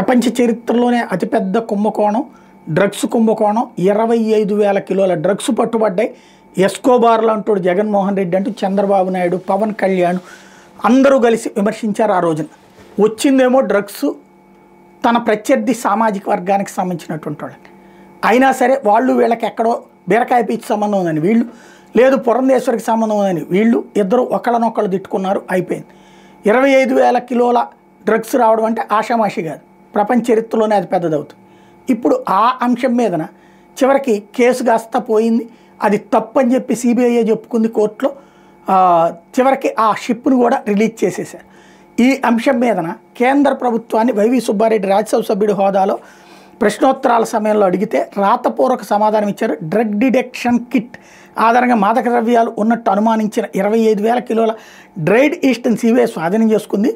ప్రపంచ చరిత్రలోనే అతిపెద్ద కుంభకోణం డ్రగ్స్ కుంభకోణం. 25,000 కిలోల డ్రగ్స్ పట్టుబడ్డాయి. ఎస్కోబార్లు అంటాడు జగన్మోహన్ రెడ్డి అంటూ చంద్రబాబు నాయుడు, పవన్ కళ్యాణ్ అందరూ కలిసి విమర్శించారు. ఆ రోజున వచ్చిందేమో డ్రగ్స్ తన ప్రత్యర్థి సామాజిక వర్గానికి సంబంధించినటువంటి వాళ్ళని. అయినా సరే వాళ్ళు వీళ్ళకి ఎక్కడో బీరకాయ పీచు సంబంధం ఉందని వీళ్ళు, లేదు పురంధేశ్వరికి సంబంధం ఉందని వీళ్ళు, ఇద్దరు ఒకళ్ళనొక్కళ్ళు తిట్టుకున్నారు, అయిపోయింది. 25,000 కిలోల డ్రగ్స్ రావడం అంటే ఆషామాషి కాదు, ప్రపంచ చరిత్రలోనే అది పెద్దదవుతుంది. ఇప్పుడు ఆ అంశం మీదన చివరికి కేసు కాస్త పోయింది. అది తప్పని చెప్పి సిబిఐ చెప్పుకుంది కోర్టులో. చివరికి ఆ షిప్ను కూడా రిలీజ్ చేసేశారు. ఈ అంశం మీదన కేంద్ర ప్రభుత్వాన్ని వైవి సుబ్బారెడ్డి రాజ్యసభ సభ్యుడి హోదాలో ప్రశ్నోత్తరాల సమయంలో అడిగితే రాతపూర్వక సమాధానం ఇచ్చారు. డ్రగ్ డిటెక్షన్ కిట్ ఆధారంగా మాదక ద్రవ్యాలు ఉన్నట్టు అనుమానించిన 25,000 కిలోల డ్రైడ్ ఈస్ట్ని సిబిఐ స్వాధీనం చేసుకుంది.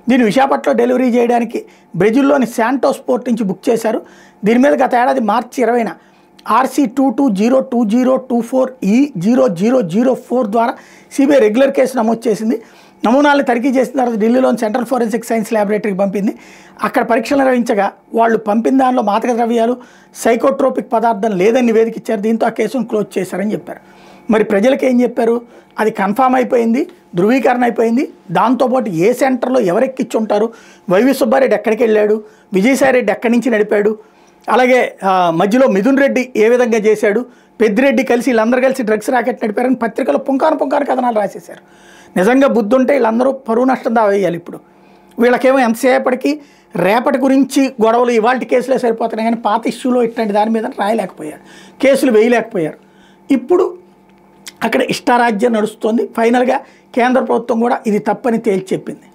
దీన్ని విశాఖపట్నంలో డెలివరీ చేయడానికి బ్రెజిల్లోని శాంటోస్ పోర్ట్ నుంచి బుక్ చేశారు. దీని మీద గత ఏడాది మార్చి 20న RC220224E0004 ద్వారా సిబిఐ రెగ్యులర్ కేసు నమోదు చేసింది. నమూనాలను తనిఖీ చేసిన తర్వాత ఢిల్లీలోని సెంట్రల్ ఫోరెన్సిక్ సైన్స్ ల్యాబొరేటరీకి పంపింది. అక్కడ పరీక్షలు నిర్వహించగా వాళ్ళు పంపిన దానిలో మాదక ద్రవ్యాలు, సైకోట్రోపిక్ పదార్థం లేదని నివేదిక ఇచ్చారు. దీంతో ఆ కేసును క్లోజ్ చేశారని చెప్పారు. మరి ప్రజలకు ఏం చెప్పారు? అది కన్ఫామ్ అయిపోయింది, ధృవీకరణ అయిపోయింది. దాంతోపాటు ఏ సెంటర్లో ఎవరెక్కిచ్చి ఉంటారు, వైవి సుబ్బారెడ్డి ఎక్కడికి వెళ్ళాడు, విజయసాయిరెడ్డి ఎక్కడి నుంచి నడిపాడు, అలాగే మధ్యలో మిథున్ రెడ్డి ఏ విధంగా చేశాడు, పెద్దిరెడ్డి కలిసి వీళ్ళందరూ కలిసి డ్రగ్స్ రాకెట్ నడిపారని పత్రికలో పుంకాను కథనాలు రాసేశారు. నిజంగా బుద్ధి ఉంటే వీళ్ళందరూ పరువు నష్టం దావేయాలి. ఇప్పుడు వీళ్ళకేమో ఎంతసేపటికి రేపటి గురించి గొడవలు ఇవాళ కేసులే సరిపోతున్నాయి, కానీ పాత ఇష్యూలో ఇట్లాంటి దాని మీద రాయలేకపోయారు, కేసులు వేయలేకపోయారు. ఇప్పుడు అక్కడ ఇష్టారాజ్యం నడుస్తుంది. ఫైనల్గా కేంద్ర ప్రభుత్వం కూడా ఇది తప్పని తేల్చి చెప్పింది.